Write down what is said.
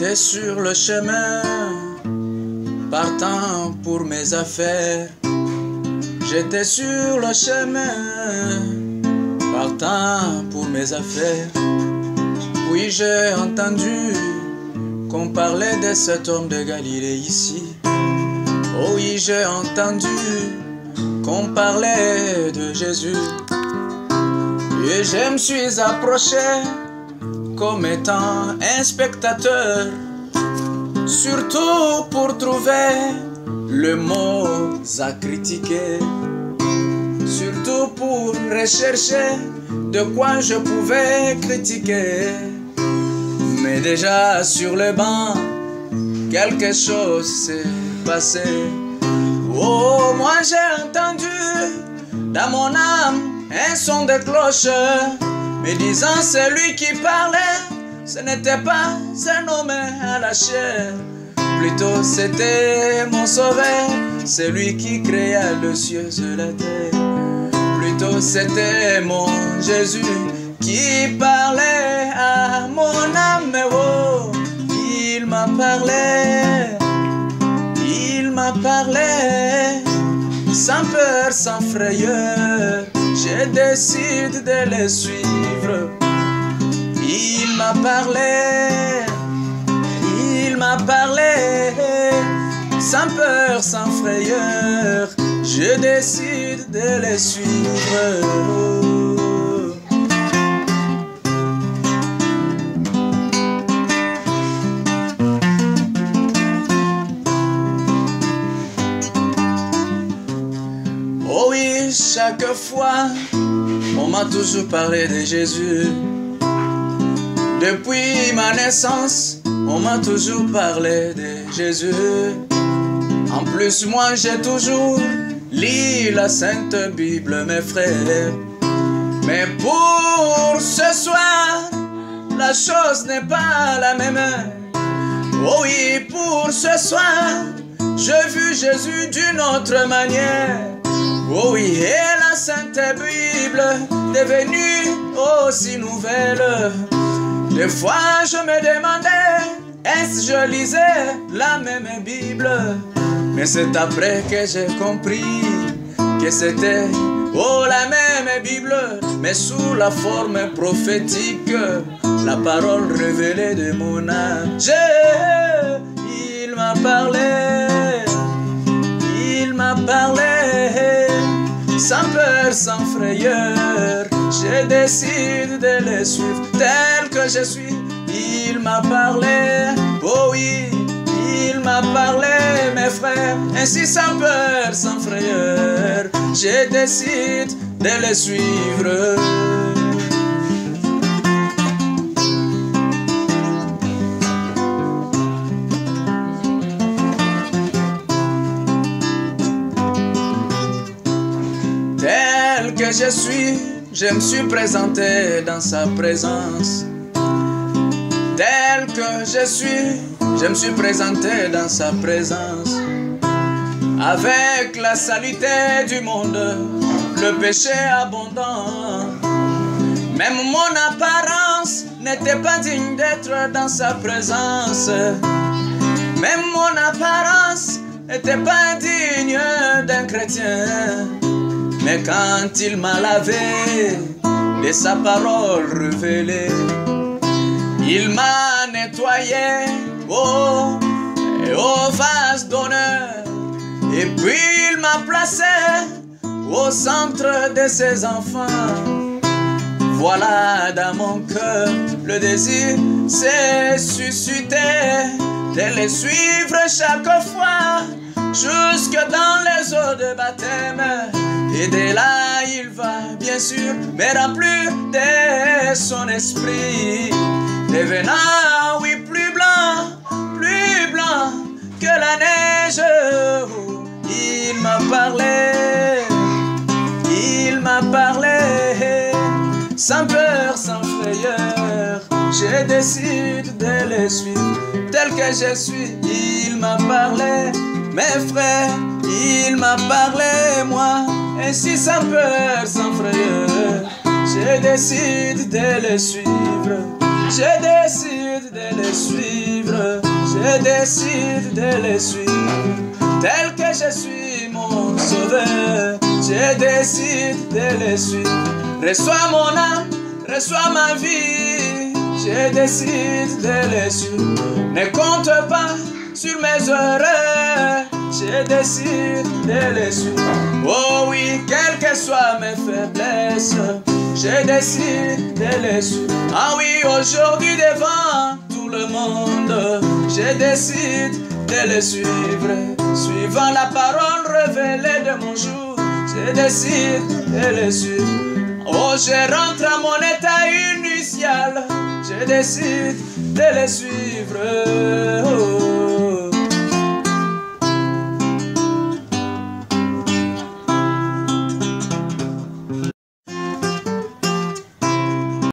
J'étais sur le chemin, partant pour mes affaires. J'étais sur le chemin, partant pour mes affaires. Puis j'ai entendu qu'on parlait de cet homme de Galilée ici. Oh oui, j'ai entendu qu'on parlait de Jésus. Et je me suis approché comme étant un spectateur, surtout pour trouver le mot à critiquer, surtout pour rechercher de quoi je pouvais critiquer. Mais déjà sur le banc, quelque chose s'est passé. Oh, moi j'ai entendu dans mon âme un son de cloche me disant celui qui parlait, ce n'était pas un homme à la chair. Plutôt c'était mon sauveur, celui qui créa le ciel et la terre. Plutôt c'était mon Jésus qui parlait à mon âme. Oh, il m'a parlé, il m'a parlé, sans peur, sans frayeur. Je décide de le suivre. Il m'a parlé, il m'a parlé, sans peur, sans frayeur. Je décide de le suivre. Oh oui, chaque fois, on m'a toujours parlé de Jésus. Depuis ma naissance, on m'a toujours parlé de Jésus. En plus, moi j'ai toujours lu la Sainte Bible, mes frères. Mais pour ce soir, la chose n'est pas la même. Oh oui, pour ce soir, j'ai vu Jésus d'une autre manière. Oh oui, et la Sainte Bible devenue aussi nouvelle. Des fois je me demandais, est-ce que je lisais la même Bible? Mais c'est après que j'ai compris que c'était la même Bible, mais sous la forme prophétique, la parole révélée de mon âme. Il m'a parlé, il m'a parlé, sans peur, sans frayeur. Je décide de le suivre tel que je suis. Il m'a parlé, oh oui, il m'a parlé, mes frères. Ainsi sans peur, sans frayeur, je décide de le suivre. Tel que je suis, je me suis présenté dans sa présence. Tel que je suis, je me suis présenté dans sa présence. Avec la saleté du monde, le péché abondant. Même mon apparence n'était pas digne d'être dans sa présence. Même mon apparence n'était pas digne d'un chrétien. Mais quand il m'a lavé de sa parole révélée, il m'a nettoyé au vase d'honneur. Et puis il m'a placé au centre de ses enfants. Voilà dans mon cœur le désir s'est suscité de les suivre chaque fois jusque dans les eaux de baptême. Et de là il va bien sûr me remplir de son esprit, devenant oui plus blanc que la neige. Il m'a parlé, sans peur, sans frayeur. Je décide de le suivre tel que je suis. Il m'a parlé, mes frères, il m'a parlé, moi. Ainsi sans peur, sans frayeur, je décide de le suivre. Je décide de les suivre, je décide de les suivre. Tel que je suis mon sauveur, je décide de les suivre. Reçois mon âme, reçois ma vie, je décide de les suivre. Ne compte pas sur mes erreurs, je décide de les suivre. Oh oui, quelles que soient mes faiblesses, je décide de les suivre. Ah oui, aujourd'hui devant tout le monde, je décide de les suivre. Suivant la parole révélée de mon jour, je décide de les suivre. Oh, je rentre à mon état initial, je décide de les suivre. Oh.